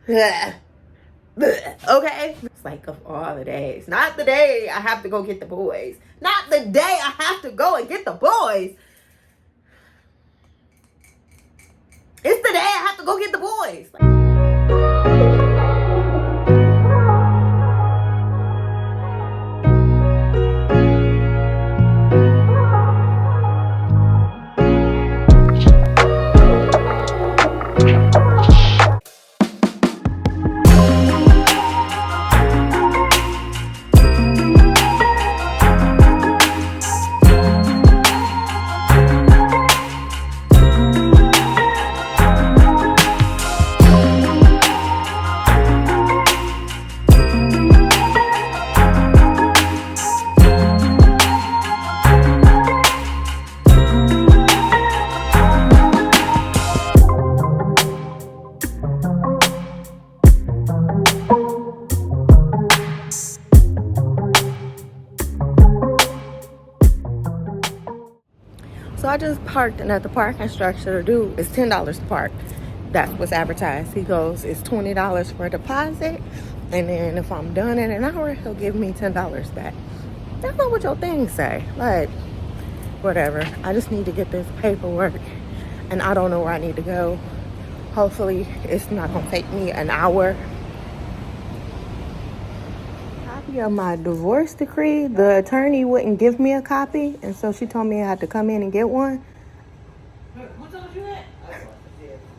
Okay? It's like, of all the days. Not the day I have to go get the boys. Not the day I have to go and get the boys. It's the day I have to go get the boys. So I just parked, and at the parking instructor, the dude, it's $10 to park. That's what's advertised. He goes, it's $20 for a deposit, and then if I'm done in an hour, he'll give me $10 back. That's not what your things say. Like, whatever. I just need to get this paperwork, and I don't know where I need to go. Hopefully, it's not gonna take me an hour. Copy of my divorce decree. The attorney wouldn't give me a copy, and so she told me I had to come in and get one. Who told you that?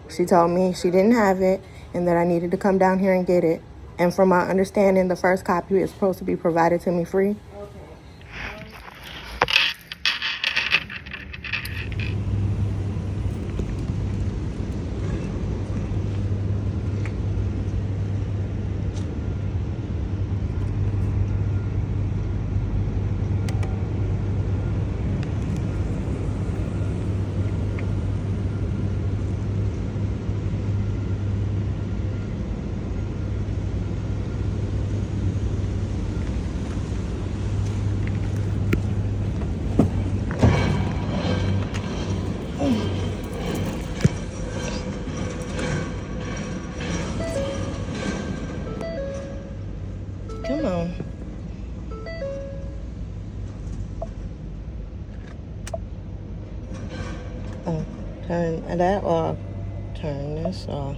She told me she didn't have it and that I needed to come down here and get it. And from my understanding, the first copy is supposed to be provided to me free. Come on. Oh, turn that off. Turn this off.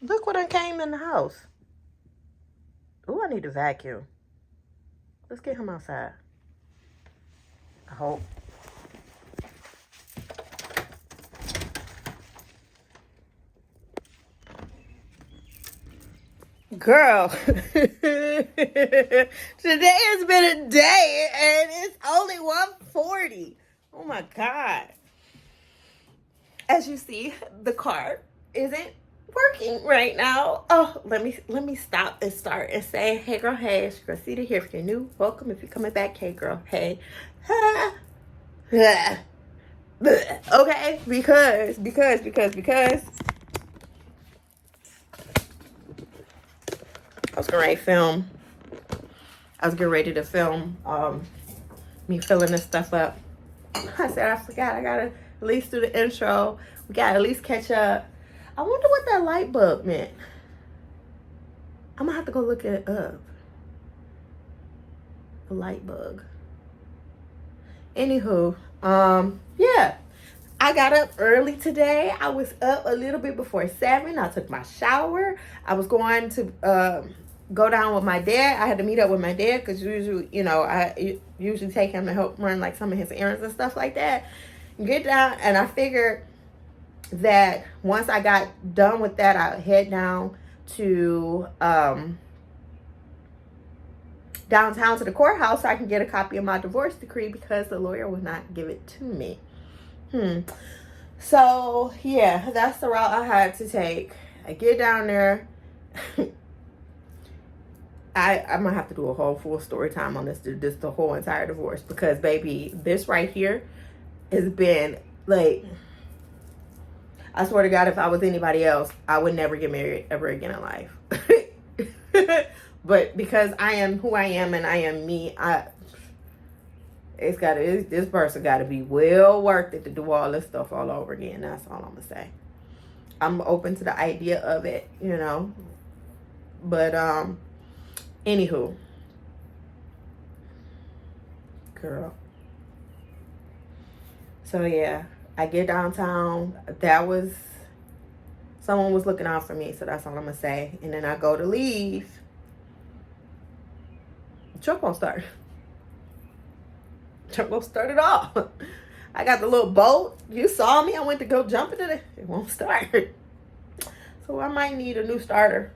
Look what I came in the house. Ooh, I need to vacuum. Let's get him outside. I hope. Girl, today has been a day and it's only 1:40. Oh my God. As you see, the car isn't working right now. Oh, let me stop and start and say, hey girl, hey, it's your girl Cita here. If you're new, welcome. If you're coming back, hey girl, hey. Okay, because I was getting ready to film me filling this stuff up. I said, I forgot, I gotta at least do the intro. We got to at least catch up. I wonder what that light bulb meant. I'm gonna have to go look it up. The light bug. Anywho, yeah. I got up early today. I was up a little bit before 7. I took my shower. I was going to go down with my dad. I had to meet up with my dad because usually, you know, I usually take him to help run like some of his errands and stuff like that. Get down, and I figured that once I got done with that, I'd head down to downtown to the courthouse so I can get a copy of my divorce decree because the lawyer would not give it to me. So yeah, that's the route I had to take. I get down there. I'm gonna have to do a whole full story time on this the whole entire divorce, because baby, this right here has been like, I swear to God, if I was anybody else, I would never get married ever again in life. But because I am who I am and I am me, this person got to be well worth it to do all this stuff all over again. That's all I'm gonna say. I'm open to the idea of it, you know. But anywho, girl. So yeah, I get downtown. Someone was looking out for me, so that's all I'm gonna say. And then I go to leave. Truck won't start. Truck won't start at all. I got the little boat. You saw me. I went to go jump into it. It won't start. So I might need a new starter.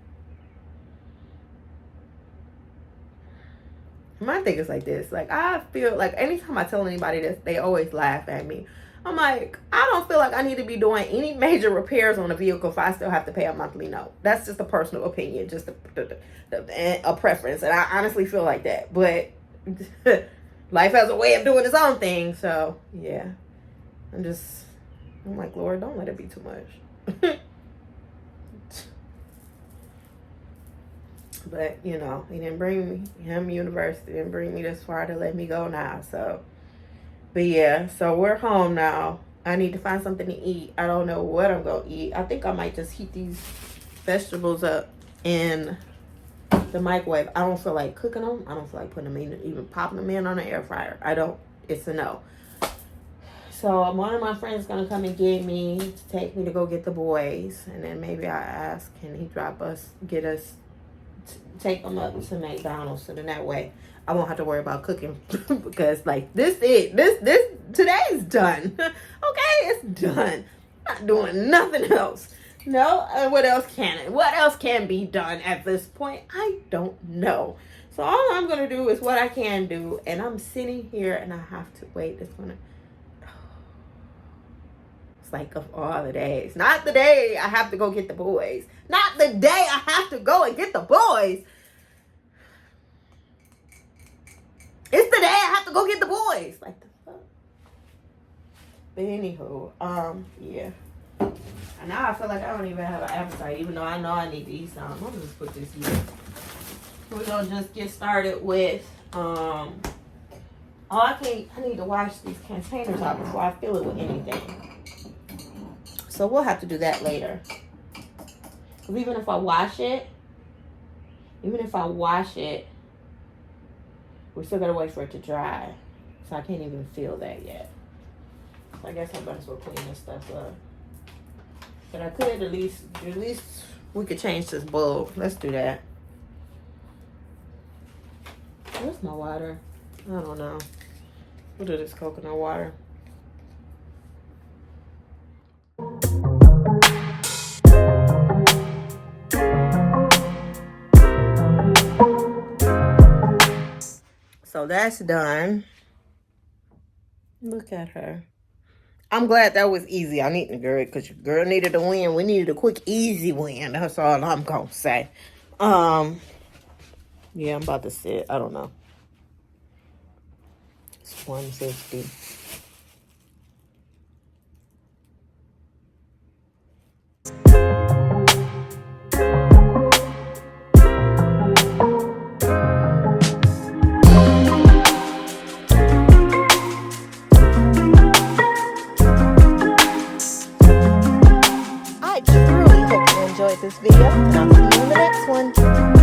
My thing is like this. Like, I feel like anytime I tell anybody this, they always laugh at me. I'm like, I don't feel like I need to be doing any major repairs on a vehicle if I still have to pay a monthly note. That's just a personal opinion, just a preference. And I honestly feel like that. But life has a way of doing its own thing. So, yeah. I'm like, Lord, don't let it be too much. But, you know, he didn't bring me, university didn't bring me this far to let me go now. So, but yeah, so we're home now. I need to find something to eat. I don't know what I'm going to eat. I think I might just heat these vegetables up in the microwave. I don't feel like cooking them. I don't feel like putting them in, even popping them in on the air fryer. It's a no. So one of my friends is going to come and get me to take me to go get the boys. And then maybe I ask, can he take them up to McDonald's, so then that way I won't have to worry about cooking because like this today's done. Okay, it's done. Not doing nothing else. No, what else can be done at this point? I don't know. So all I'm gonna do is what I can do, and I'm sitting here and I have to wait. It's like of all the days. Not the day I have to go get the boys. Not the day I have to go and get the boys. It's the day I have to go get the boys. Like the fuck. But anywho, yeah. And now I feel like I don't even have an appetite, even though I know I need to eat something. I'm gonna just put this here. We're gonna just get started with I need to wash these containers out before I fill it with anything. So we'll have to do that later. Because even if I wash it, we still gotta wait for it to dry. So I can't even feel that yet. So I guess I might as well clean this stuff up. But I could at least we could change this bulb. Let's do that. Where's my water? I don't know. We'll do this coconut water. So that's done. Look at her. I'm glad that was easy. I need the girl because your girl needed a win. We needed a quick, easy win. That's all I'm gonna say. Yeah, I'm about to sit. I don't know. It's 160. enjoyed this video, and I'll see you in the next one.